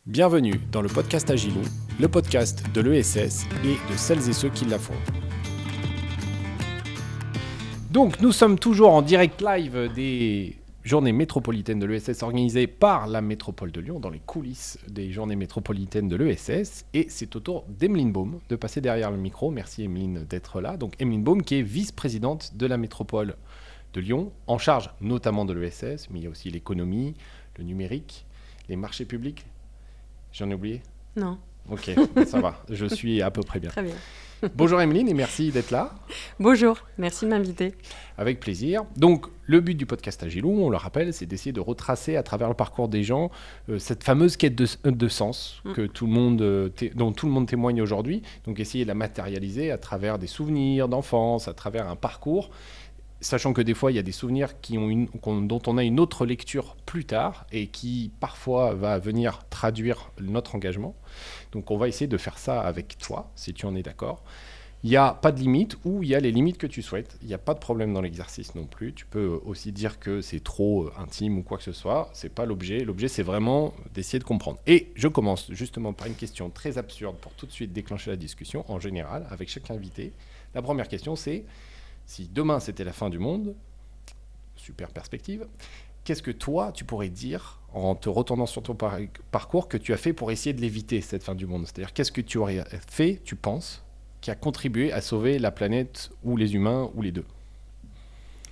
Bienvenue dans le podcast Agilou, le podcast de l'ESS et de celles et ceux qui la font. Donc nous sommes toujours en direct live des journées métropolitaines de l'ESS organisées par la métropole de Lyon, dans les coulisses des journées métropolitaines de l'ESS. Et c'est au tour d'Emeline Baume de passer derrière le micro. Merci Emeline d'être là. Donc Emeline Baume qui est vice-présidente de la métropole de Lyon, en charge notamment de l'ESS, mais il y a aussi l'économie, le numérique, les marchés publics. J'en ai oublié ? Non. Ok, ça va, je suis à peu près bien. Très bien. Bonjour Emeline et merci d'être là. Bonjour, merci de m'inviter. Avec plaisir. Donc, le but du podcast Agilou, on le rappelle, c'est d'essayer de retracer à travers le parcours des gens cette fameuse quête de sens que dont tout le monde témoigne aujourd'hui. Donc, essayer de la matérialiser à travers des souvenirs d'enfance, à travers un parcours. Sachant que des fois, il y a des souvenirs dont on a une autre lecture plus tard et qui parfois va venir traduire notre engagement. Donc on va essayer de faire ça avec toi, si tu en es d'accord. Il n'y a pas de limite ou il y a les limites que tu souhaites. Il n'y a pas de problème dans l'exercice non plus. Tu peux aussi dire que c'est trop intime ou quoi que ce soit. Ce n'est pas l'objet. L'objet, c'est vraiment d'essayer de comprendre. Et je commence justement par une question très absurde pour tout de suite déclencher la discussion en général avec chaque invité. La première question, c'est... Si demain c'était la fin du monde, super perspective, qu'est-ce que toi tu pourrais dire en te retournant sur ton parcours que tu as fait pour essayer de l'éviter cette fin du monde ? C'est-à-dire qu'est-ce que tu aurais fait, tu penses, qui a contribué à sauver la planète ou les humains ou les deux ?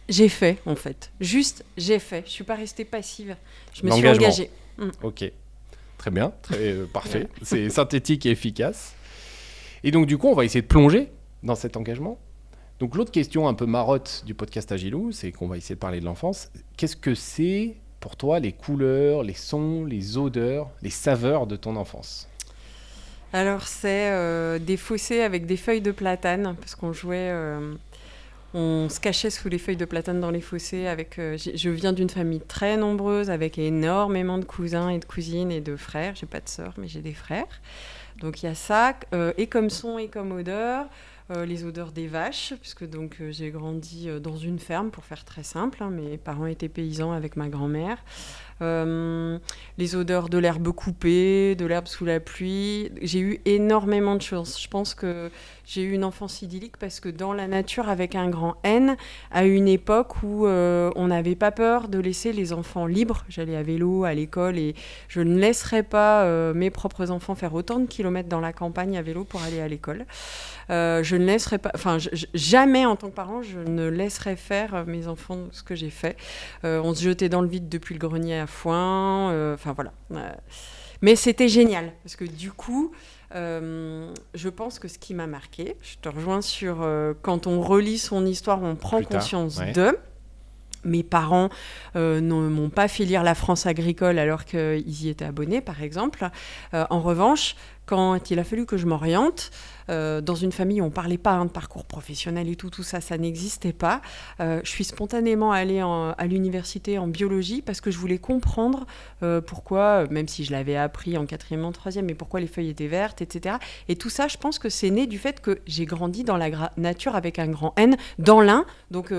J'ai fait en fait, juste j'ai fait, je suis pas restée passive, je me suis engagée. Ok, très bien, parfait, c'est synthétique et efficace. Et donc du coup on va essayer de plonger dans cet engagement. Donc l'autre question un peu marotte du podcast Agilou, c'est qu'on va essayer de parler de l'enfance. Qu'est-ce que c'est pour toi les couleurs, les sons, les odeurs, les saveurs de ton enfance ? Alors c'est des fossés avec des feuilles de platane, parce qu'on jouait, on se cachait sous les feuilles de platane dans les fossés. Je viens d'une famille très nombreuse, avec énormément de cousins et de cousines et de frères. J'ai pas de sœurs, mais j'ai des frères. Donc il y a ça, et comme son et comme odeur... les odeurs des vaches, puisque donc, j'ai grandi dans une ferme, pour faire très simple. Mes parents étaient paysans avec ma grand-mère. Les odeurs de l'herbe coupée, de l'herbe sous la pluie. J'ai eu énormément de chance. Je pense que j'ai eu une enfance idyllique parce que dans la nature, avec un grand N, à une époque où on n'avait pas peur de laisser les enfants libres. J'allais à vélo à l'école et je ne laisserais pas mes propres enfants faire autant de kilomètres dans la campagne à vélo pour aller à l'école. Je ne laisserai pas, jamais en tant que parent, je ne laisserai faire mes enfants ce que j'ai fait. On se jetait dans le vide depuis le grenier à foin, voilà. Mais c'était génial, parce que du coup, je pense que ce qui m'a marqué, je te rejoins sur quand on relit son histoire, on prend conscience de... Mes parents ne m'ont pas fait lire La France agricole alors qu'ils y étaient abonnés, par exemple. En revanche, quand il a fallu que je m'oriente, dans une famille où on ne parlait pas de parcours professionnel et tout ça, ça n'existait pas. Je suis spontanément allée à l'université en biologie parce que je voulais comprendre pourquoi, même si je l'avais appris en 4e, en 3e, mais pourquoi les feuilles étaient vertes, etc. Et tout ça, je pense que c'est né du fait que j'ai grandi dans la nature avec un grand N, dans l'Ain, donc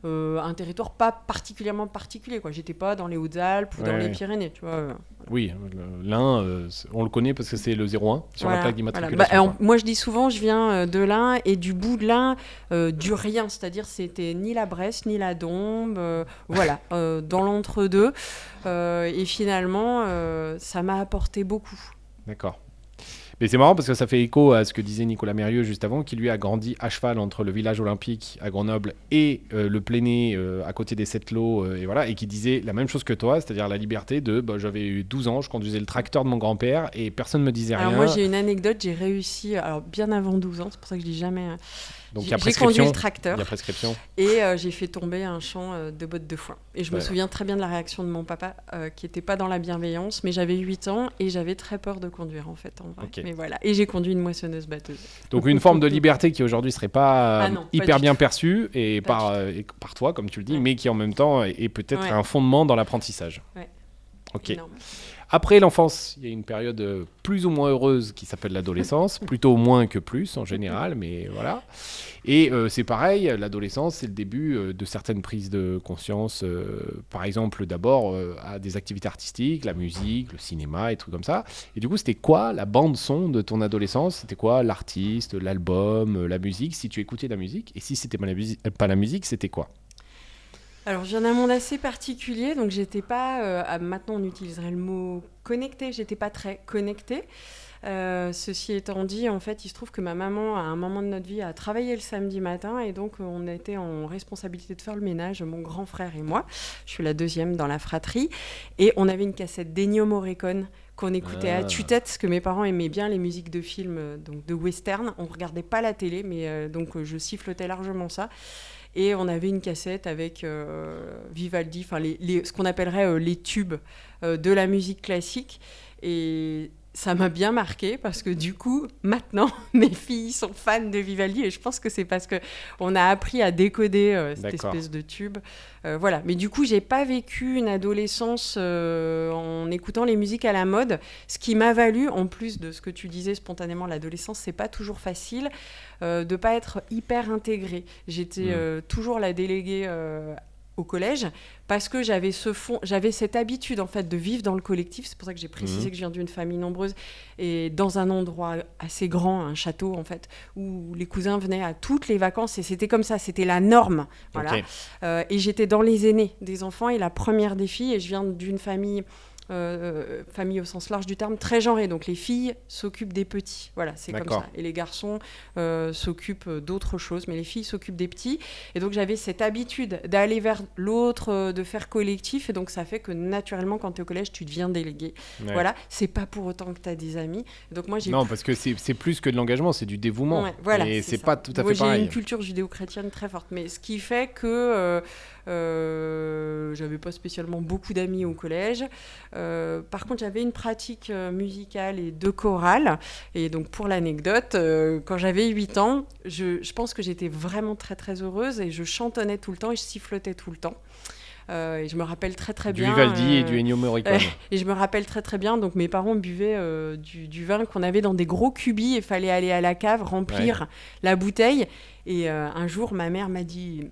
un territoire pas particulièrement particulier, quoi. J'étais pas dans les Hautes-Alpes ou dans les Pyrénées, tu vois. Oui, l'Ain, on le connaît parce que c'est le 01 sur la plaque d'immatriculation. Moi, je dis souvent, je viens de l'Ain et du bout de l'Ain, du rien. C'est-à-dire, c'était ni la Bresse, ni la Dombes, dans l'entre-deux. Et finalement, ça m'a apporté beaucoup. D'accord. Mais c'est marrant parce que ça fait écho à ce que disait Nicolas Mérieux juste avant, qui lui a grandi à cheval entre le village olympique à Grenoble et le Pléné à côté des Sept-Lots, et qui disait la même chose que toi, c'est-à-dire la liberté de j'avais eu 12 ans, je conduisais le tracteur de mon grand-père et personne ne me disait rien. Alors moi j'ai une anecdote, j'ai réussi, bien avant 12 ans, c'est pour ça que je dis jamais... Donc j'ai conduit le tracteur. Il y a prescription. Et j'ai fait tomber un champ de bottes de foin. Et je me souviens très bien de la réaction de mon papa, qui n'était pas dans la bienveillance, mais j'avais 8 ans et j'avais très peur de conduire en fait, en vrai. Okay. Mais voilà. Et j'ai conduit une moissonneuse-batteuse. Donc une forme de liberté qui aujourd'hui serait pas hyper bien perçue et par toi, comme tu le dis, mais qui en même temps est peut-être un fondement dans l'apprentissage. Ouais. Ok. Énorme. Après l'enfance, il y a une période plus ou moins heureuse qui s'appelle l'adolescence, plutôt moins que plus en général, mais voilà. Et c'est pareil, l'adolescence, c'est le début de certaines prises de conscience, par exemple d'abord à des activités artistiques, la musique, le cinéma et trucs comme ça. Et du coup, c'était quoi la bande son de ton adolescence? C'était quoi l'artiste, l'album, la musique, si tu écoutais de la musique? Et si c'était pas la musique, c'était quoi? Alors, je viens d'un monde assez particulier, donc j'étais pas. Maintenant, on utiliserait le mot connecté. J'étais pas très connectée. Ceci étant dit, en fait, il se trouve que ma maman, à un moment de notre vie, a travaillé le samedi matin et donc on était en responsabilité de faire le ménage, mon grand frère et moi. Je suis la deuxième dans la fratrie. Et on avait une cassette d'Ennio Morricone qu'on écoutait à tue-tête, parce que mes parents aimaient bien les musiques de films, donc de western. On ne regardait pas la télé, mais donc je sifflotais largement ça. Et on avait une cassette avec Vivaldi, ce qu'on appellerait les tubes de la musique classique. Et ça m'a bien marqué parce que du coup, maintenant, mes filles sont fans de Vivaldi et je pense que c'est parce qu'on a appris à décoder cette espèce de tube. Voilà. Mais du coup, j'ai pas vécu une adolescence en écoutant les musiques à la mode, ce qui m'a valu, en plus de ce que tu disais spontanément, l'adolescence, c'est pas toujours facile de pas être hyper intégrée. J'étais toujours la déléguée au collège, parce que j'avais cette habitude en fait de vivre dans le collectif. C'est pour ça que j'ai précisé que je viens d'une famille nombreuse et dans un endroit assez grand, un château en fait, où les cousins venaient à toutes les vacances et c'était comme ça, c'était la norme. Voilà. Et j'étais dans les aînés des enfants et la première des filles, et je viens d'une famille au sens large du terme, très genrée. Donc les filles s'occupent des petits, voilà, c'est comme ça. Et les garçons s'occupent d'autres choses, mais les filles s'occupent des petits. Et donc j'avais cette habitude d'aller vers l'autre, de faire collectif. Et donc ça fait que naturellement, quand tu es au collège, tu deviens délégué. Ouais. Voilà, c'est pas pour autant que tu as des amis. Et donc moi, parce que c'est plus que de l'engagement, c'est du dévouement. Ouais, voilà, et c'est pas tout à fait pareil. J'ai une culture judéo-chrétienne très forte, mais ce qui fait que j'avais pas spécialement beaucoup d'amis au collège. Par contre, j'avais une pratique musicale et de chorale. Et donc, pour l'anecdote, quand j'avais 8 ans, je pense que j'étais vraiment très, très heureuse et je chantonnais tout le temps et je sifflotais tout le temps. Et je me rappelle très, très bien... Du Vivaldi et du Ennio Morricone. Et je me rappelle très, très bien. Donc, mes parents buvaient du vin qu'on avait dans des gros cubis et il fallait aller à la cave, remplir la bouteille. Et un jour, ma mère m'a dit...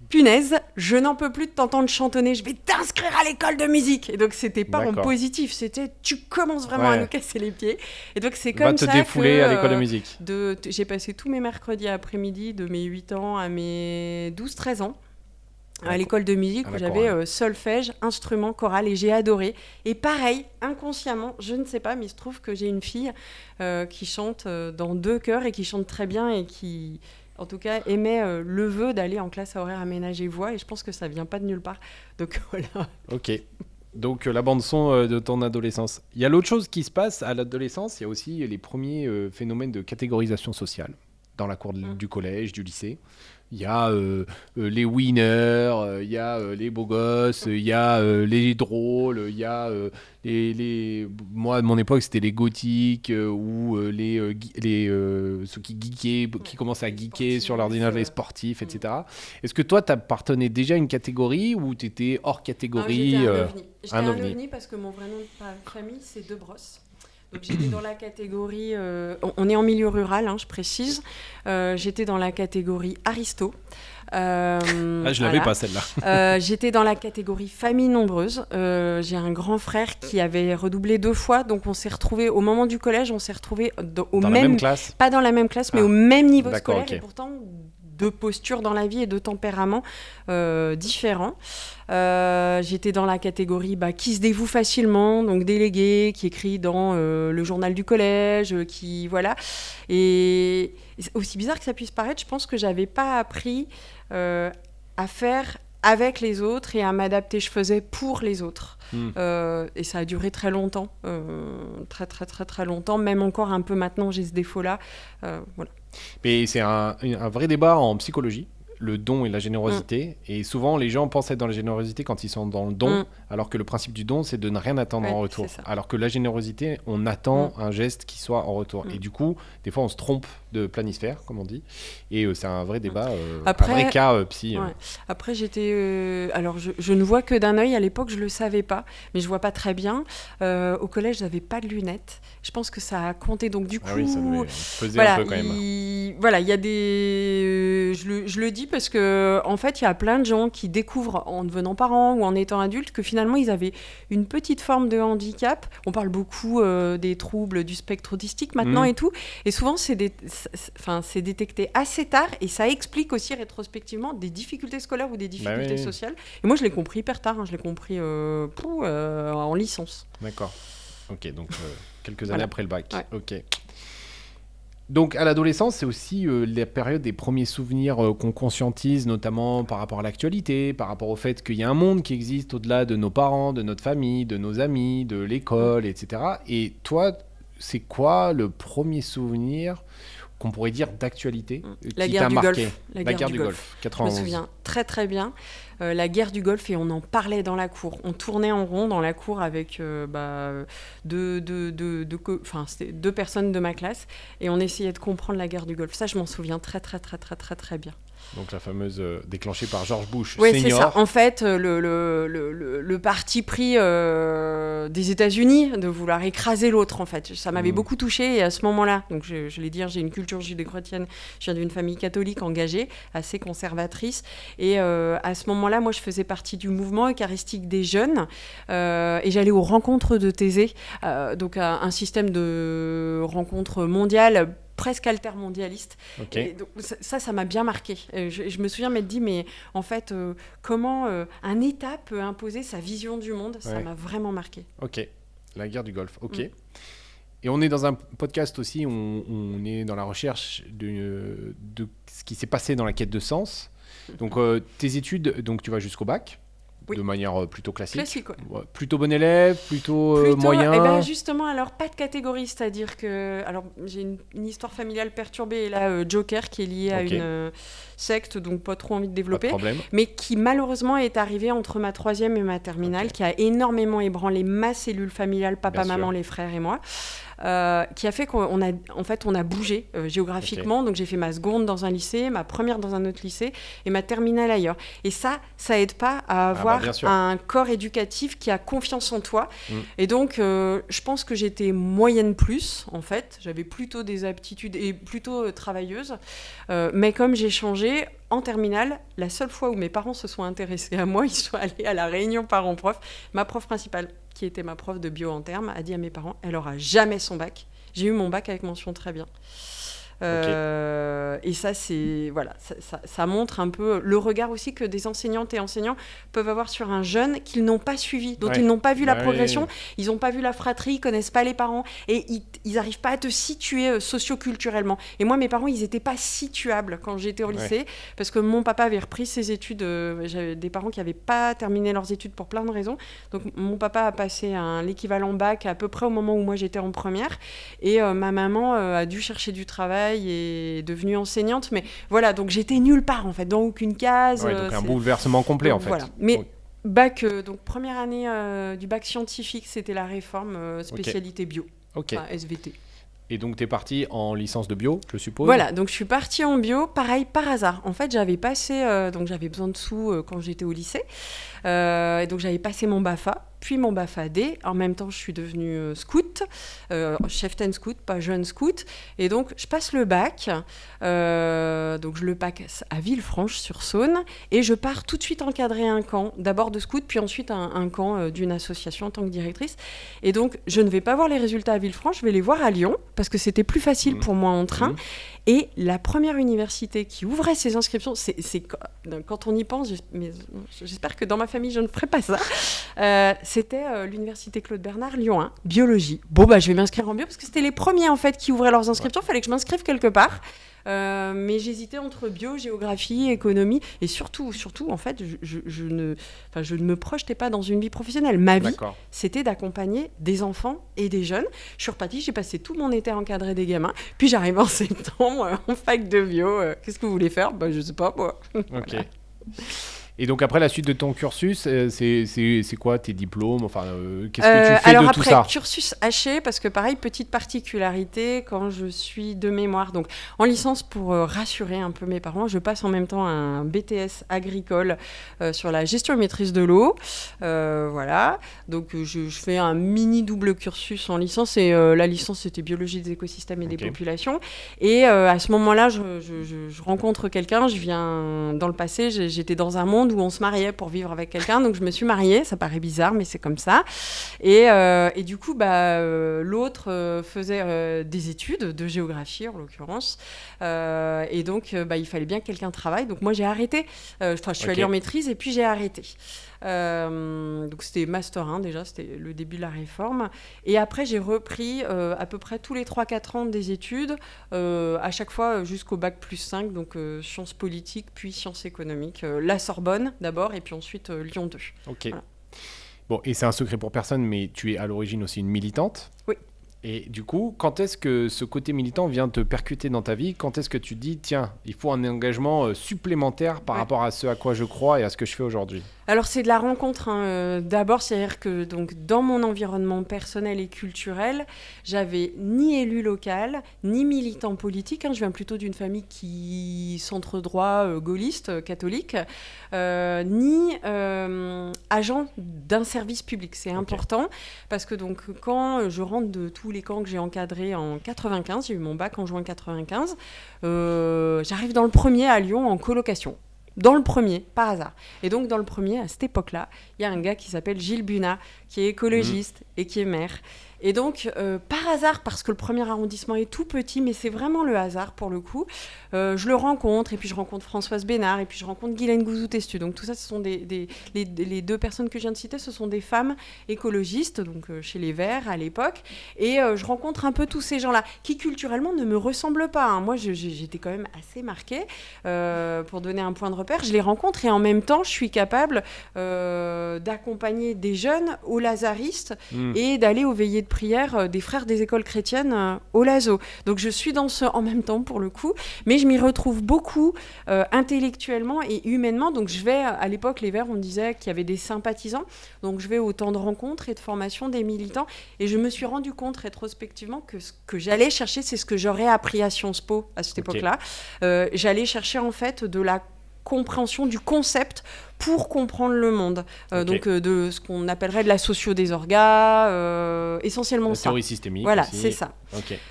Punaise, je n'en peux plus de t'entendre chantonner, je vais t'inscrire à l'école de musique. Et donc, c'était pas en positif, c'était tu commences vraiment à nous casser les pieds. Et donc, c'est comme ça que... Va te défouler à l'école de musique. J'ai passé tous mes mercredis après-midi, de mes 8 ans à mes 12-13 ans, à l'école de musique où j'avais solfège, instrument, chorale, et j'ai adoré. Et pareil, inconsciemment, je ne sais pas, mais il se trouve que j'ai une fille qui chante dans 2 chœurs et qui chante très bien et qui... en tout cas, aimait le vœu d'aller en classe à horaire aménagé voix, et je pense que ça vient pas de nulle part. Donc voilà. Ok. Donc la bande-son de ton adolescence. Il y a l'autre chose qui se passe à l'adolescence, il y a aussi les premiers phénomènes de catégorisation sociale dans la cour du collège, du lycée. Il y a les winners, il y a les beaux gosses, il y a les drôles, il y a moi, à mon époque, c'était les gothiques ou ceux qui geekaient, qui commençaient à geeker sur l'ordinateur, les sportifs, etc. Est-ce que toi, t'appartenais déjà à une catégorie ou tu étais hors catégorie? J'étais un ovni parce que mon vrai nom de famille, c'est Debrosse. Donc j'étais dans la catégorie... on est en milieu rural, je précise. J'étais dans la catégorie aristo. Je l'avais pas celle-là. J'étais dans la catégorie famille nombreuse. J'ai un grand frère qui avait redoublé 2 fois, donc on s'est retrouvés au moment du collège, on s'est retrouvés dans la même classe. Pas dans la même classe, mais au même niveau scolaire, et pourtant 2 postures dans la vie et 2 tempéraments différents. J'étais dans la catégorie qui se dévoue facilement, donc délégué, qui écrit dans le journal du collège, qui voilà. Et aussi bizarre que ça puisse paraître, je pense que j'avais pas appris à faire avec les autres et à m'adapter. Je faisais pour les autres. Et ça a duré très longtemps, très très très très longtemps. Même encore un peu maintenant, j'ai ce défaut-là. Voilà. Mais c'est un vrai débat en psychologie. le don et la générosité. Et souvent, les gens pensent être dans la générosité quand ils sont dans le don, alors que le principe du don, c'est de ne rien attendre en retour. Alors que la générosité, on attend un geste qui soit en retour. Et du coup, des fois, on se trompe de planisphère, comme on dit. Et c'est un vrai débat, Après, un vrai cas psy. Après, j'étais... alors, je ne vois que d'un œil. À l'époque, je ne le savais pas, mais je vois pas très bien. Au collège, je n'avais pas de lunettes. Je pense que ça a compté. Donc, du coup... Ah oui, ça devait peser un peu quand même. Voilà, il y a des... je le dis parce que en fait, il y a plein de gens qui découvrent en devenant parents ou en étant adultes que finalement, ils avaient une petite forme de handicap. On parle beaucoup des troubles du spectre autistique maintenant et tout. Et souvent, c'est détecté assez tard et ça explique aussi rétrospectivement des difficultés scolaires ou des difficultés sociales. Et moi, je l'ai compris hyper tard. Je l'ai compris en licence. D'accord. Ok, donc quelques années après le bac. Ouais. Ok. Donc à l'adolescence, c'est aussi la période des premiers souvenirs qu'on conscientise, notamment par rapport à l'actualité, par rapport au fait qu'il y a un monde qui existe au-delà de nos parents, de notre famille, de nos amis, de l'école, etc. Et toi, c'est quoi le premier souvenir qu'on pourrait dire d'actualité qui t'a marqué? La guerre du Golfe. 91. Je me souviens très très bien. La guerre du Golfe, et on en parlait dans la cour. On tournait en rond dans la cour avec deux personnes de ma classe et on essayait de comprendre la guerre du Golfe. Ça, je m'en souviens très très très très très très bien. Donc la fameuse déclenchée par George Bush senior. Oui, c'est ça. En fait, le parti pris des États-Unis de vouloir écraser l'autre, en fait. Ça m'avait beaucoup touchée et à ce moment-là, donc je l'ai dit, j'ai une culture judéo-chrétienne, je viens d'une famille catholique engagée, assez conservatrice. Et à ce moment-là, moi, je faisais partie du mouvement eucharistique des jeunes et j'allais aux rencontres de Thésée, donc un système de rencontres mondiales presque altermondialiste. Okay. Et donc, ça m'a bien marqué. Je me souviens m'être dit, mais en fait, comment un État peut imposer sa vision du monde, ça m'a vraiment marqué. Ok, la guerre du Golfe, ok. Et on est dans un podcast aussi, on est dans la recherche de ce qui s'est passé dans la quête de sens. Donc, tes études, donc tu vas jusqu'au bac de manière plutôt classique. Classique, ouais. Plutôt bon élève, plutôt moyen. Eh ben justement, alors pas de catégorie, c'est-à-dire que, alors j'ai une histoire familiale perturbée et là Joker qui est liée à une secte, donc pas trop envie de développer, mais qui malheureusement est arrivée entre ma 3e et ma terminale, qui a énormément ébranlé ma cellule familiale, papa, maman, les frères et moi. Qui a fait qu'on a bougé géographiquement. Donc j'ai fait ma seconde dans un lycée, ma première dans un autre lycée et ma terminale ailleurs. Et ça aide pas à avoir un corps éducatif qui a confiance en toi. Et donc je pense que j'étais moyenne plus en fait. J'avais plutôt des aptitudes et plutôt travailleuse. Mais comme j'ai changé en terminale, la seule fois où mes parents se sont intéressés à moi, ils sont allés à la réunion parents-prof. Ma prof principale, qui était ma prof de bio en termes, a dit à mes parents, elle aura jamais son bac. J'ai eu mon bac avec mention très bien. Et ça, ça montre un peu le regard aussi que des enseignantes et enseignants peuvent avoir sur un jeune qu'ils n'ont pas suivi, dont ils n'ont pas vu la progression, ils n'ont pas vu la fratrie, ils connaissent pas les parents et ils n'arrivent pas à te situer socio-culturellement. Et moi, mes parents, ils n'étaient pas situables quand j'étais au lycée parce que mon papa avait repris ses études. J'avais des parents qui n'avaient pas terminé leurs études pour plein de raisons. Donc, mon papa a passé l'équivalent bac à peu près au moment où moi j'étais en première et ma maman a dû chercher du travail et devenue enseignante, mais voilà, donc j'étais nulle part en fait, dans aucune case. Donc un bouleversement complet en fait. Voilà. Mais bac, donc première année du bac scientifique, c'était la réforme spécialité bio, SVT. Et donc, tu es partie en licence de bio, je suppose? Voilà, donc je suis partie en bio, pareil, par hasard. En fait, j'avais passé, donc j'avais besoin de sous quand j'étais au lycée. Et donc, j'avais passé mon BAFA, puis mon BAFA-D. En même temps, je suis devenue scout, cheftaine scout, pas jeune scout. Et donc, je passe le bac. Donc, je le passe à Villefranche-sur-Saône. Et je pars tout de suite encadrer un camp, d'abord de scout, puis ensuite un camp d'une association en tant que directrice. Et donc, je ne vais pas voir les résultats à Villefranche, je vais les voir à Lyon, parce que c'était plus facile pour moi en train. Et la première université qui ouvrait ses inscriptions, c'est quand on y pense, mais j'espère que dans ma famille, je ne ferai pas ça, c'était l'université Claude Bernard, Lyon 1, biologie. Bon, je vais m'inscrire en bio, parce que c'était les premiers, en fait, qui ouvraient leurs inscriptions. Il fallait que je m'inscrive quelque part. Mais j'hésitais entre bio, géographie, économie. Et surtout, en fait, je ne me projetais pas dans une vie professionnelle. Ma vie, c'était d'accompagner des enfants et des jeunes. Je suis repartie, j'ai passé tout mon été à encadrer des gamins. Puis j'arrive en septembre en fac de bio. Qu'est-ce que vous voulez faire ? Je sais pas, moi. Ok. Voilà. Et donc après la suite de ton cursus, c'est quoi tes diplômes ? Enfin, qu'est-ce que tu fais de tout ça ? Alors après, cursus haché, parce que pareil, petite particularité, quand je suis de mémoire, donc en licence pour rassurer un peu mes parents, je passe en même temps un BTS agricole sur la gestion et maîtrise de l'eau. Voilà, donc je fais un mini double cursus en licence, et la licence c'était biologie des écosystèmes et des populations. Et à ce moment-là, je rencontre quelqu'un, je viens dans le passé, j'étais dans un monde où on se mariait pour vivre avec quelqu'un, donc je me suis mariée, ça paraît bizarre mais c'est comme ça, et du coup l'autre faisait des études de géographie en l'occurrence, et donc il fallait bien que quelqu'un travaille, donc moi j'ai arrêté, je suis allée en maîtrise et puis j'ai arrêté. Donc c'était Master 1 déjà, c'était le début de la réforme, et après j'ai repris à peu près tous les 3-4 ans des études, à chaque fois jusqu'au bac plus 5, donc sciences politiques puis sciences économiques, la Sorbonne d'abord et puis ensuite Lyon 2. Ok. Voilà. Bon, et c'est un secret pour personne, mais tu es à l'origine aussi une militante. Oui. Et du coup, quand est-ce que ce côté militant vient te percuter dans ta vie ? Quand est-ce que tu te dis, tiens, il faut un engagement supplémentaire par rapport à ce à quoi je crois et à ce que je fais aujourd'hui ? Alors c'est de la rencontre, d'abord, c'est-à-dire que donc, dans mon environnement personnel et culturel, j'avais ni élu local, ni militant politique, je viens plutôt d'une famille qui centre-droit, gaulliste, catholique, ni agent d'un service public. C'est important, parce que donc, quand je rentre de tous les camps que j'ai encadrés en 95, j'ai eu mon bac en juin 95, j'arrive dans le premier à Lyon en colocation. Dans le premier, par hasard. Et donc, dans le premier, à cette époque-là, il y a un gars qui s'appelle Gilles Bunat, qui est écologiste et qui est maire. Et donc, par hasard, parce que le premier arrondissement est tout petit, mais c'est vraiment le hasard pour le coup, je le rencontre, et puis je rencontre Françoise Bénard, et puis je rencontre Guylaine Gouzou-Testu. Donc tout ça, ce sont les deux personnes que je viens de citer, ce sont des femmes écologistes, donc chez les Verts à l'époque, et je rencontre un peu tous ces gens-là, qui culturellement ne me ressemblent pas. Moi, j'étais quand même assez marquée, pour donner un point de repère. Je les rencontre, et en même temps, je suis capable d'accompagner des jeunes aux lazaristes, et d'aller aux veillées de prière des frères des écoles chrétiennes au Lazo. Donc je suis dans ce en même temps pour le coup, mais je m'y retrouve beaucoup intellectuellement et humainement. Donc je vais, à l'époque, les Verts, on disait qu'il y avait des sympathisants, donc je vais au temps de rencontres et de formation des militants, et je me suis rendu compte rétrospectivement que ce que j'allais chercher, c'est ce que j'aurais appris à Sciences Po à cette époque-là. J'allais chercher en fait de la compréhension du concept pour comprendre le monde. Donc de ce qu'on appellerait de la socio des orgas, essentiellement ça. La théorie systémique. Voilà, aussi. c'est ça.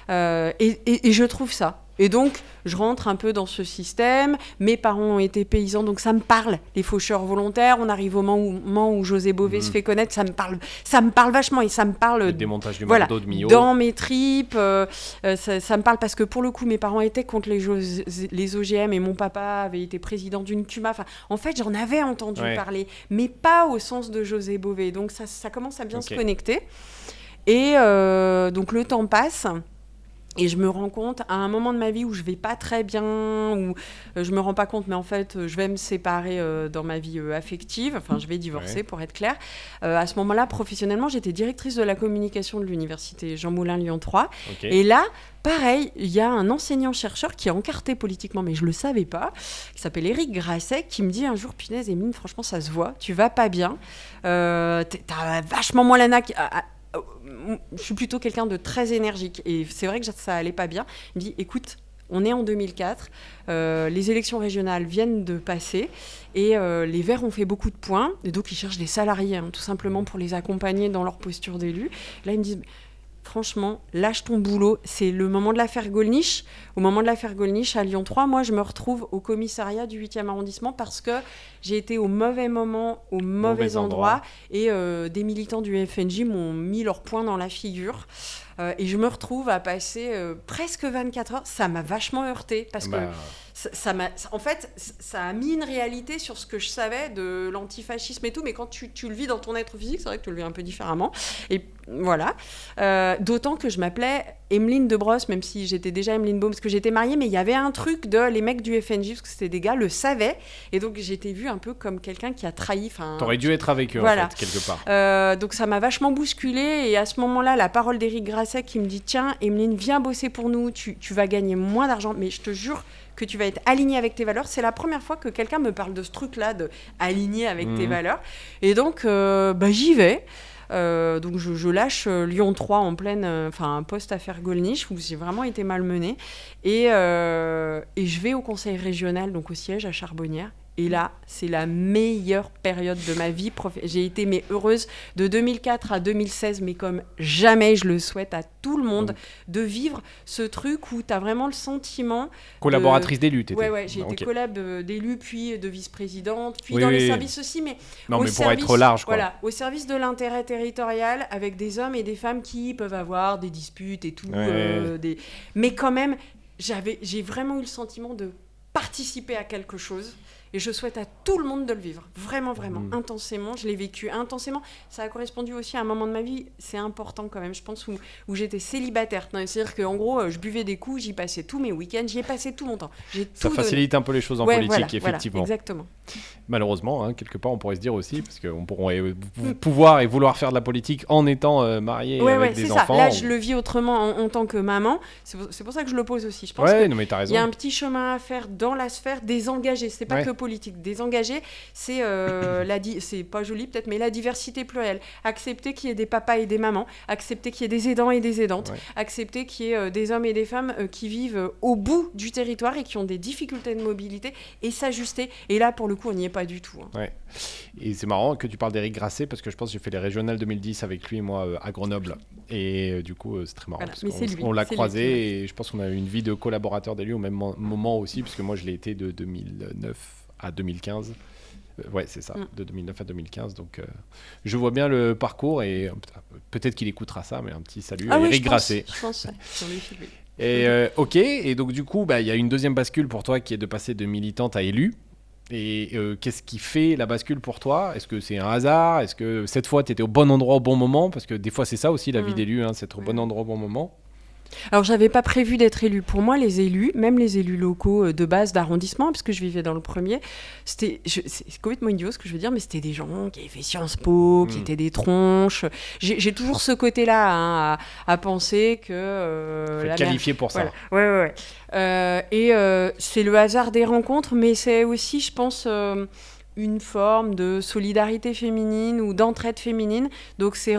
Et je trouve ça. Et donc, je rentre un peu dans ce système. Mes parents ont été paysans, donc ça me parle. Les faucheurs volontaires, on arrive au moment où José Bové se fait connaître, ça me parle vachement, et ça me parle... Le démontage du McDo de Millau. Dans mes tripes, ça me parle parce que pour le coup, mes parents étaient contre les OGM, et mon papa avait été président d'une CUMA. Enfin, en fait, j'en avais entendu parler, mais pas au sens de José Bové. Donc ça commence à bien se connecter. Et donc le temps passe. Et je me rends compte, à un moment de ma vie où je vais pas très bien, où je me rends pas compte, mais en fait, je vais me séparer dans ma vie affective, enfin, je vais divorcer, pour être clair. À ce moment-là, professionnellement, j'étais directrice de la communication de l'université Jean Moulin Lyon 3. Et là, pareil, il y a un enseignant-chercheur qui est encarté politiquement, mais je le savais pas, qui s'appelle Éric Grasset, qui me dit un jour, punaise, Émine, franchement, ça se voit, tu vas pas bien, t'as vachement moins la naque. Je suis plutôt quelqu'un de très énergique, et c'est vrai que ça allait pas bien. Il me dit, écoute, on est en 2004, les élections régionales viennent de passer, et les Verts ont fait beaucoup de points, et donc ils cherchent des salariés, tout simplement pour les accompagner dans leur posture d'élu. Là, ils me disent, franchement, lâche ton boulot, c'est le moment de l'affaire Gollnisch. Au moment de l'affaire Gollnisch, à Lyon 3, moi, je me retrouve au commissariat du 8e arrondissement parce que j'ai été au mauvais moment, au mauvais endroit, et des militants du FNJ m'ont mis leur poing dans la figure. Et je me retrouve à passer presque 24 heures. Ça m'a vachement heurtée parce que en fait, ça a mis une réalité sur ce que je savais de l'antifascisme et tout, mais quand tu le vis dans ton être physique, c'est vrai que tu le vis un peu différemment. Et voilà. D'autant que je m'appelais Emeline de Brosse, même si j'étais déjà Emeline Baum, parce que j'étais mariée, mais il y avait un truc de les mecs du FNJ, parce que c'était des gars, le savaient, et donc j'étais vue un peu comme quelqu'un qui a trahi. T'aurais dû être avec eux, voilà. en fait, quelque part. Donc ça m'a vachement bousculée, et à ce moment-là, la parole d'Éric Grasset qui me dit « Tiens, Emeline, viens bosser pour nous, tu vas gagner moins d'argent, mais je te jure que tu vas être alignée avec tes valeurs. » C'est la première fois que quelqu'un me parle de ce truc-là, de aligner avec tes valeurs. Et donc, j'y vais. Donc je lâche Lyon 3 en pleine, un poste à faire Gollnisch où j'ai vraiment été malmenée et je vais au conseil régional, donc au siège à Charbonnières. Et là, c'est la meilleure période de ma vie. J'ai été heureuse de 2004 à 2016, mais comme jamais je le souhaite à tout le monde, de vivre ce truc où tu as vraiment le sentiment... Collaboratrice d'élus, t'étais. Ouais, j'ai été collab d'élus, puis de vice-présidente, puis les services aussi, mais... Non, mais pour être large, quoi. Voilà, au service de l'intérêt territorial, avec des hommes et des femmes qui peuvent avoir des disputes et tout. Mais quand même, j'ai vraiment eu le sentiment de participer à quelque chose. Et je souhaite à tout le monde de le vivre, vraiment, intensément. Je l'ai vécu intensément. Ça a correspondu aussi à un moment de ma vie, c'est important quand même, je pense, où j'étais célibataire. C'est-à-dire qu'en gros, je buvais des coups, j'y passais tous mes week-ends, j'y ai passé tout mon temps. Ça facilite un peu les choses en politique, effectivement. Voilà, exactement. Malheureusement, quelque part, on pourrait se dire aussi, parce qu'on pourrait pouvoir et vouloir faire de la politique en étant marié avec des enfants. Ça. Là, je le vis autrement en tant que maman. C'est pour ça que je le pose aussi. Je pense qu'il y a un petit chemin à faire dans la sphère des engagés. C'est pas que politique. Désengagé, c'est c'est pas joli peut-être, mais la diversité plurielle. Accepter qu'il y ait des papas et des mamans, accepter qu'il y ait des aidants et des aidantes, accepter qu'il y ait des hommes et des femmes qui vivent au bout du territoire et qui ont des difficultés de mobilité et s'ajuster. Et là, pour le coup, on n'y est pas du tout. Ouais. Et c'est marrant que tu parles d'Éric Grasset parce que je pense que j'ai fait les régionales 2010 avec lui et moi à Grenoble. Et du coup, c'est très marrant parce qu'on l'a croisé et je pense qu'on a eu une vie de collaborateur d'élu au même moment aussi, puisque moi, je l'ai été de 2009 à 2015. C'est ça, de 2009 à 2015. Donc, je vois bien le parcours et peut-être qu'il écoutera ça, mais un petit salut à Éric Grasset. Je pense, sur lui. Et et donc du coup, il y a une deuxième bascule pour toi qui est de passer de militante à élue. Et qu'est-ce qui fait la bascule pour toi ? Est-ce que c'est un hasard ? Est-ce que cette fois, tu étais au bon endroit au bon moment ? Parce que des fois, c'est ça aussi la vie d'élu, c'est être au bon endroit au bon moment. Alors, j'avais pas prévu d'être élue. Pour moi, les élus, même les élus locaux de base d'arrondissement, puisque je vivais dans le premier, c'est complètement idiot ce que je veux dire, mais c'était des gens qui avaient fait Sciences Po, qui étaient des tronches. J'ai toujours ce côté-là à penser que... Faut être qualifié pour ça. Voilà. Ouais. C'est le hasard des rencontres, mais c'est aussi, je pense... une forme de solidarité féminine ou d'entraide féminine. Donc c'est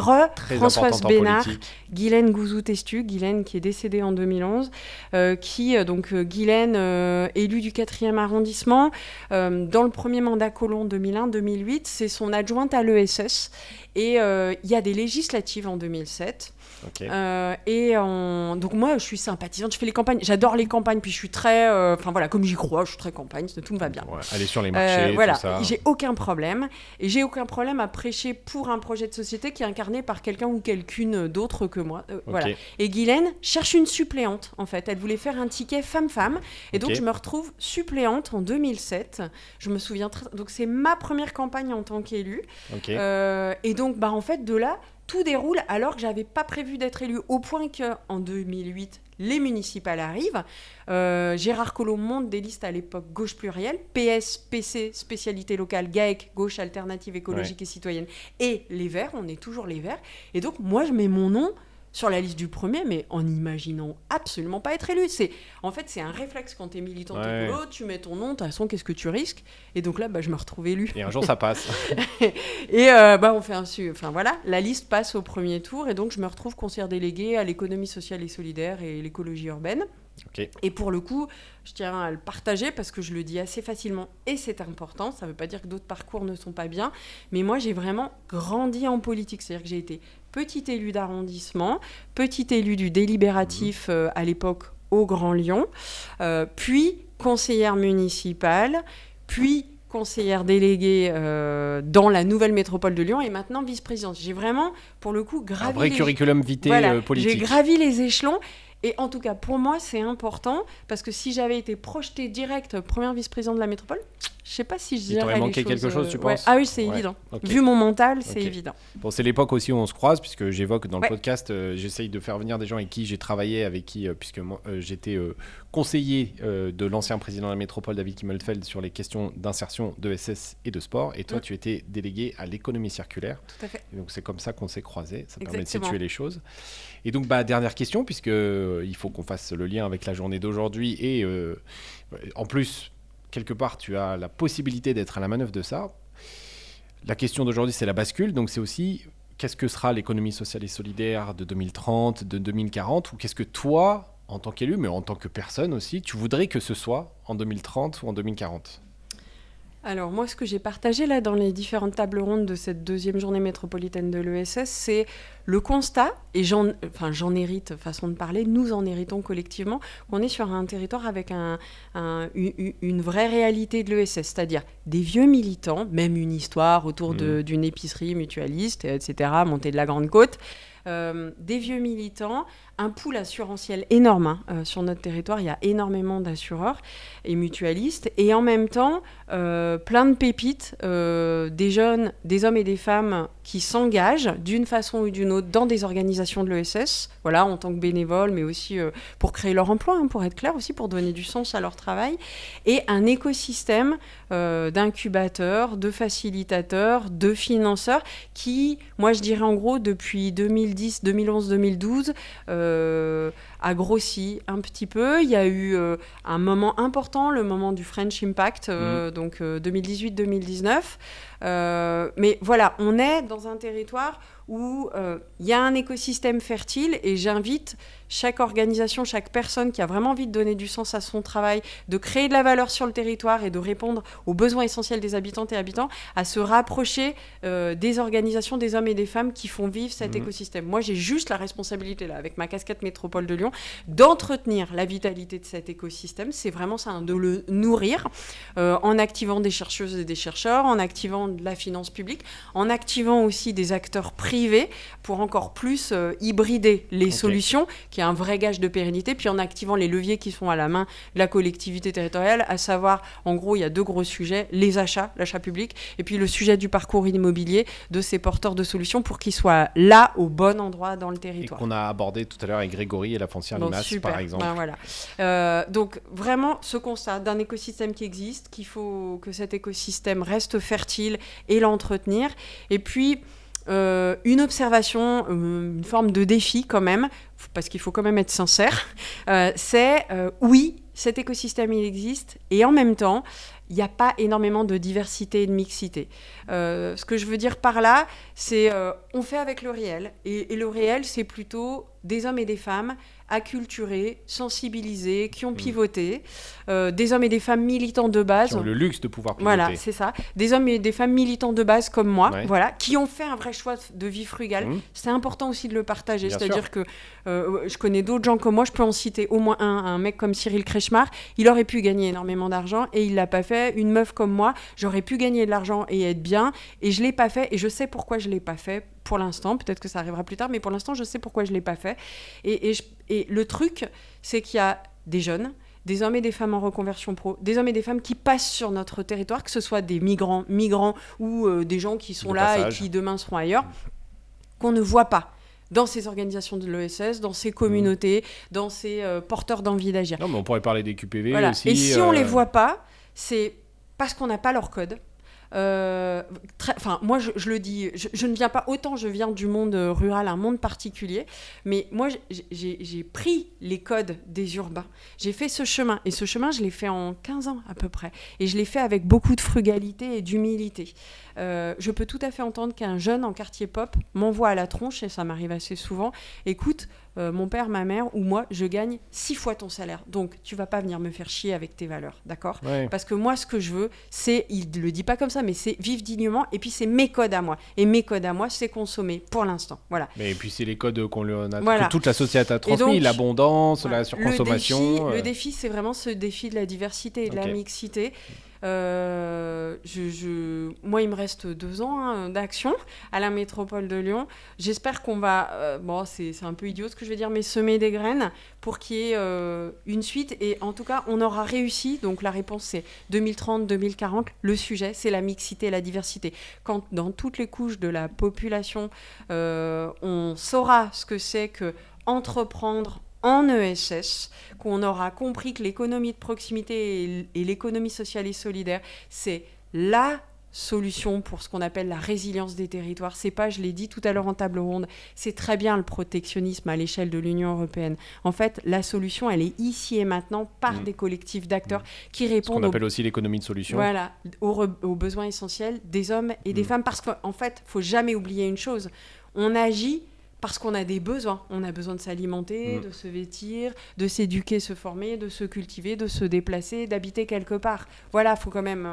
Françoise Bénard, Guylaine Gouzou-Testu, Guylaine qui est décédée en 2011, Guylaine, élue du 4e arrondissement, dans le premier mandat Collomb 2001-2008, c'est son adjointe à l'ESS. Et il y a des législatives en 2007. Okay. Donc moi je suis sympathisante, je fais les campagnes, j'adore les campagnes, puis je suis très comme j'y crois, je suis très campagne, tout me va bien. Aller sur les marchés, tout ça. J'ai aucun problème, et j'ai aucun problème à prêcher pour un projet de société qui est incarné par quelqu'un ou quelqu'une d'autre que moi. Voilà. Et Guylaine cherche une suppléante en fait, elle voulait faire un ticket femme-femme, et donc je me retrouve suppléante en 2007. Je me souviens donc c'est ma première campagne en tant qu'élue. Et donc en fait de là tout déroule alors que j'avais pas prévu d'être élue, au point qu'en 2008, les municipales arrivent. Gérard Collomb monte des listes à l'époque gauche plurielle, PS, PC, spécialité locale, GAEC, gauche alternative écologique et citoyenne, et les Verts, on est toujours les Verts. Et donc moi je mets mon nom sur la liste du premier, mais en imaginant absolument pas être élu. C'est un réflexe quand t'es militante écolo, tu mets ton nom, de toute façon, qu'est-ce que tu risques ? Et donc là, je me retrouve élue. Et un jour, ça passe. Et on fait la liste passe au premier tour, et donc je me retrouve conseillère déléguée à l'économie sociale et solidaire et l'écologie urbaine. Et pour le coup, je tiens à le partager parce que je le dis assez facilement et c'est important. Ça ne veut pas dire que d'autres parcours ne sont pas bien, mais moi j'ai vraiment grandi en politique. C'est-à-dire que j'ai été petite élue d'arrondissement, petite élue du délibératif à l'époque au Grand Lyon, puis conseillère municipale, puis conseillère déléguée dans la nouvelle métropole de Lyon et maintenant vice-présidente. J'ai vraiment, pour le coup, gravi... Un vrai curriculum vitae politique. J'ai gravi les échelons. Et en tout cas, pour moi, c'est important parce que si j'avais été projetée direct première vice-présidente de la métropole, je ne sais pas si je dirais les choses... Il t'aurait manqué quelque chose, tu penses ? Ah oui, c'est évident. Okay. Vu mon mental, c'est évident. Bon, c'est l'époque aussi où on se croise, puisque j'évoque dans le podcast, j'essaye de faire venir des gens avec qui j'ai travaillé, avec qui, puisque moi, j'étais conseiller de l'ancien président de la métropole, David Kimmelfeld, sur les questions d'insertion, d'ESS et de sport. Et toi, tu étais délégué à l'économie circulaire. Tout à fait. Et donc, c'est comme ça qu'on s'est croisés. Ça Exactement. permet de situer les choses. Et donc, dernière question, puisque il faut qu'on fasse le lien avec la journée d'aujourd'hui. Et en plus, quelque part, tu as la possibilité d'être à la manœuvre de ça. La question d'aujourd'hui, c'est la bascule. Donc, c'est aussi qu'est-ce que sera l'économie sociale et solidaire de 2030, de 2040 ou qu'est-ce que toi, en tant qu'élu, mais en tant que personne aussi, tu voudrais que ce soit en 2030 ou en 2040 ? Alors moi, ce que j'ai partagé là dans les différentes tables rondes de cette deuxième journée métropolitaine de l'ESS, c'est le constat, et j'en hérite, façon de parler, nous en héritons collectivement, qu'on est sur un territoire avec une vraie réalité de l'ESS, c'est-à-dire des vieux militants, même une histoire autour d'une épicerie mutualiste, etc., montée de la Grande Côte, des vieux militants, un pool assurantiel énorme sur notre territoire. Il y a énormément d'assureurs et mutualistes. Et en même temps, plein de pépites, des jeunes, des hommes et des femmes qui s'engagent d'une façon ou d'une autre dans des organisations de l'ESS, voilà, en tant que bénévoles, mais aussi pour créer leur emploi, pour être clair, aussi pour donner du sens à leur travail. Et un écosystème d'incubateurs, de facilitateurs, de financeurs qui, moi je dirais en gros, depuis 2010, 2011, 2012, a grossi un petit peu. Il y a eu un moment important, le moment du French Impact, donc 2018-2019. Mais voilà, on est dans un territoire où il y a un écosystème fertile et j'invite chaque organisation, chaque personne qui a vraiment envie de donner du sens à son travail, de créer de la valeur sur le territoire et de répondre aux besoins essentiels des habitantes et habitants, à se rapprocher des organisations, des hommes et des femmes qui font vivre cet écosystème. Moi, j'ai juste la responsabilité, là, avec ma casquette métropole de Lyon, d'entretenir la vitalité de cet écosystème. C'est vraiment ça, de le nourrir en activant des chercheuses et des chercheurs, en activant de la finance publique, en activant aussi des acteurs privés pour encore plus hybrider les solutions, qui est un vrai gage de pérennité, puis en activant les leviers qui sont à la main de la collectivité territoriale, à savoir, en gros, il y a 2 gros sujets, les achats, l'achat public, et puis le sujet du parcours immobilier de ces porteurs de solutions pour qu'ils soient là, au bon endroit dans le territoire. Et qu'on a abordé tout à l'heure avec Grégory et la foncière Limace, par exemple. Voilà. Donc, vraiment, ce constat d'un écosystème qui existe, qu'il faut que cet écosystème reste fertile et l'entretenir, et puis une observation, une forme de défi quand même, parce qu'il faut quand même être sincère, c'est oui, cet écosystème il existe, et en même temps, il n'y a pas énormément de diversité et de mixité. Ce que je veux dire par là, c'est on fait avec le réel, et le réel, c'est plutôt des hommes et des femmes acculturés, sensibilisés, qui ont pivoté, des hommes et des femmes militants de base. Qui ont le luxe de pouvoir pivoter. Voilà, c'est ça. Des hommes et des femmes militants de base comme moi, voilà, qui ont fait un vrai choix de vie frugale. C'est important aussi de le partager. Bien C'est-à-dire sûr. Que je connais d'autres gens comme moi, je peux en citer au moins un mec comme Cyril Kretschmar, il aurait pu gagner énormément d'argent et il l'a pas fait. Une meuf comme moi, j'aurais pu gagner de l'argent et être bien, et je l'ai pas fait, et je sais pourquoi je l'ai pas fait. Pour l'instant, peut-être que ça arrivera plus tard, mais pour l'instant, je sais pourquoi je ne l'ai pas fait. Et le truc, c'est qu'il y a des jeunes, des hommes et des femmes en reconversion pro, des hommes et des femmes qui passent sur notre territoire, que ce soit des migrants ou des gens qui sont là passage. Et qui demain seront ailleurs, qu'on ne voit pas dans ces organisations de l'ESS, dans ces communautés, dans ces porteurs d'envie d'agir. Non, mais on pourrait parler des QPV aussi. Et si on ne les voit pas, c'est parce qu'on n'a pas leur code. Moi je le dis, je ne viens pas autant, je viens du monde rural, un monde particulier, mais moi j'ai pris les codes des urbains, j'ai fait ce chemin, et ce chemin je l'ai fait en 15 ans à peu près, et je l'ai fait avec beaucoup de frugalité et d'humilité. Je peux tout à fait entendre qu'un jeune en quartier pop m'envoie à la tronche, et ça m'arrive assez souvent, écoute, mon père, ma mère ou moi, je gagne 6 fois ton salaire. Donc, tu vas pas venir me faire chier avec tes valeurs, d'accord ? Parce que moi, ce que je veux, c'est, il le dit pas comme ça, mais c'est vivre dignement, et puis c'est mes codes à moi. Et mes codes à moi, c'est consommer, pour l'instant. Voilà. Mais et puis c'est les codes que toute la société a transmis, donc, l'abondance, la surconsommation. Le défi, c'est vraiment ce défi de la diversité et de la mixité. Moi, il me reste 2 ans d'action à la métropole de Lyon. J'espère qu'on va, c'est un peu idiot ce que je vais dire, mais semer des graines pour qu'il y ait une suite. Et en tout cas, on aura réussi. Donc la réponse, c'est 2030, 2040. Le sujet, c'est la mixité et la diversité. Quand dans toutes les couches de la population, on saura ce que c'est que entreprendre en ESS, qu'on aura compris que l'économie de proximité et l'économie sociale et solidaire, c'est la solution pour ce qu'on appelle la résilience des territoires. C'est pas, je l'ai dit tout à l'heure en table ronde, c'est très bien le protectionnisme à l'échelle de l'Union européenne. En fait, la solution, elle est ici et maintenant par des collectifs d'acteurs qui répondent ce qu'on appelle aussi l'économie de solution. Voilà, aux besoins essentiels des hommes et des femmes. Parce qu'en fait, il faut jamais oublier une chose. On agit parce qu'on a des besoins. On a besoin de s'alimenter, de se vêtir, de s'éduquer, se former, de se cultiver, de se déplacer, d'habiter quelque part. Voilà, il faut quand même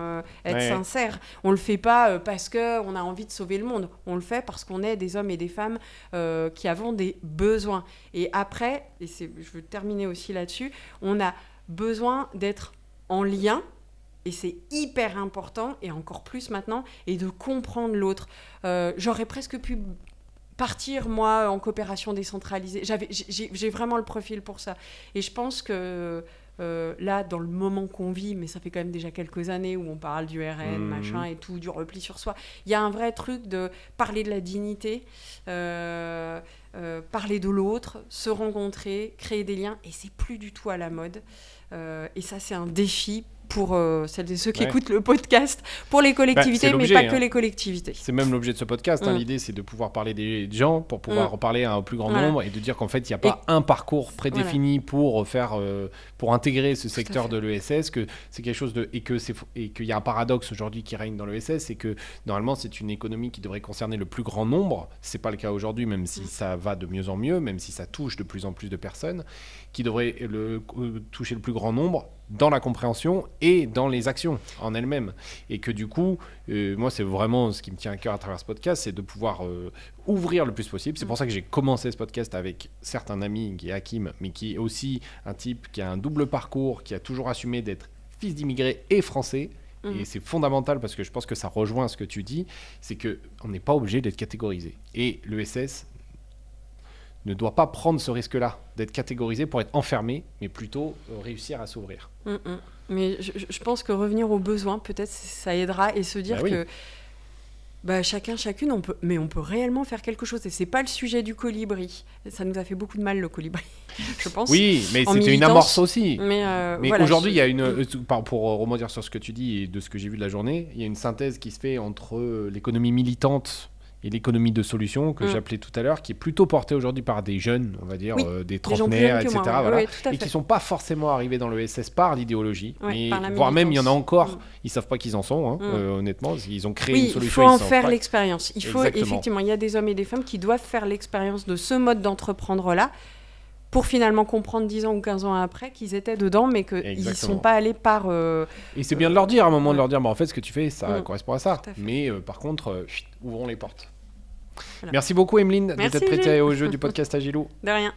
être sincère. On ne le fait pas parce qu'on a envie de sauver le monde. On le fait parce qu'on est des hommes et des femmes qui avons des besoins. Et après, je veux terminer aussi là-dessus, on a besoin d'être en lien. Et c'est hyper important, et encore plus maintenant, et de comprendre l'autre. J'aurais presque pu partir, moi, en coopération décentralisée. J'ai vraiment le profil pour ça. Et je pense que là, dans le moment qu'on vit, mais ça fait quand même déjà quelques années où on parle du RN, machin et tout, du repli sur soi, il y a un vrai truc de parler de la dignité, parler de l'autre, se rencontrer, créer des liens, et c'est plus du tout à la mode. Et ça, c'est un défi pour celles et ceux qui écoutent le podcast, pour les collectivités, mais pas que les collectivités. C'est même l'objet de ce podcast. L'idée, c'est de pouvoir parler des gens pour pouvoir reparler à un plus grand nombre et de dire qu'en fait, il n'y a pas un parcours prédéfini pour intégrer ce secteur de l'ESS, que c'est quelque chose et qu'il y a un paradoxe aujourd'hui qui règne dans l'ESS, c'est que normalement, c'est une économie qui devrait concerner le plus grand nombre. C'est pas le cas aujourd'hui, même si ça va de mieux en mieux, même si ça touche de plus en plus de personnes, qui devrait toucher le plus grand nombre dans la compréhension et dans les actions en elles-mêmes. Et que du coup, moi, c'est vraiment ce qui me tient à cœur à travers ce podcast, c'est de pouvoir ouvrir le plus possible. C'est pour ça que j'ai commencé ce podcast avec certes un ami qui est Hakim, mais qui est aussi un type qui a un double parcours, qui a toujours assumé d'être fils d'immigrés et français. Et c'est fondamental parce que je pense que ça rejoint ce que tu dis, c'est qu'on n'est pas obligé d'être catégorisé. Et l'ESS ne doit pas prendre ce risque-là, d'être catégorisé pour être enfermé, mais plutôt réussir à s'ouvrir. Mais je pense que revenir aux besoins, peut-être ça aidera, et se dire que chacun, chacune, on peut réellement faire quelque chose. Et c'est pas le sujet du colibri. Ça nous a fait beaucoup de mal, le colibri, je pense. Oui, mais c'était une amorce aussi. Mais voilà, aujourd'hui, il y a pour rebondir sur ce que tu dis et de ce que j'ai vu de la journée, il y a une synthèse qui se fait entre l'économie militante et l'économie de solutions que j'appelais tout à l'heure, qui est plutôt portée aujourd'hui par des jeunes, on va dire, des trentenaires, etc. Voilà, et qui ne sont pas forcément arrivés dans l'ESS par l'idéologie, voire même il y en a encore, ils ne savent pas qu'ils en sont, honnêtement, ils ont créé une solution. Il faut en faire l'expérience. Il faut effectivement, il y a des hommes et des femmes qui doivent faire l'expérience de ce mode d'entreprendre-là, pour finalement comprendre 10 ans ou 15 ans après qu'ils étaient dedans, mais qu'ils n'y sont pas allés par... Et c'est bien de leur dire, à un moment, de leur dire, en fait, ce que tu fais, ça correspond à ça. Mais par contre, ouvrons les portes. Voilà. Merci beaucoup, Emeline, de t'être prêtée au jeu du podcast Agilou. De rien.